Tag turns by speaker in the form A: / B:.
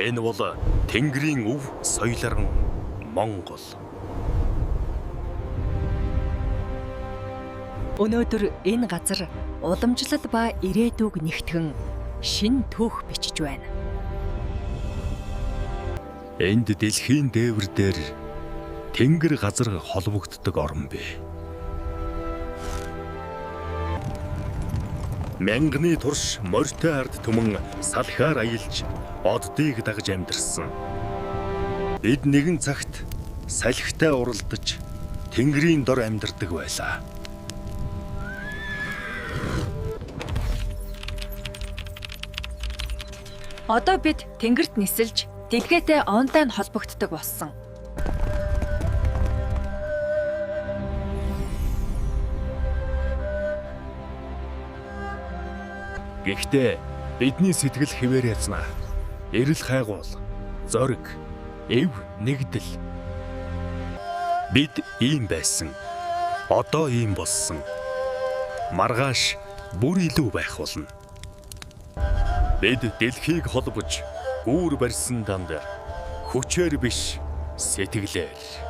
A: Энэ бол Тэнгэрийн өв соёлорн Монгол.
B: Өнөөдөр энэ газар уламжлал ба ирээдүг нэгтгэн шин түүх бичиж байна.
A: Энд дэлхийн дээвэр дээр Тэнгэр газар холбогддог орн бий. Мянганы турш морьтой ард түмэн салхиар аялж оддыг дагж амьдарсан. Бид нэгэн цагт салхитай уралдаж Тэнгэрийн дор амьдардаг байлаа.
B: Одоо бид Тэнгэрт нисэлж дэлхийтэй онлайн холбогддог болсон.
A: Гэхдээ бидний сэтгэл хэвээр язнаа. Эрэл хайгуул, зориг, эв нэгдэл. Бид ийм байсан. Одоо ийм болсон. Маргааш бүр илүү байх болно. Бид дэлхийг холбож гүүр барьсан данд хүчээр биш, сэтгэлээр.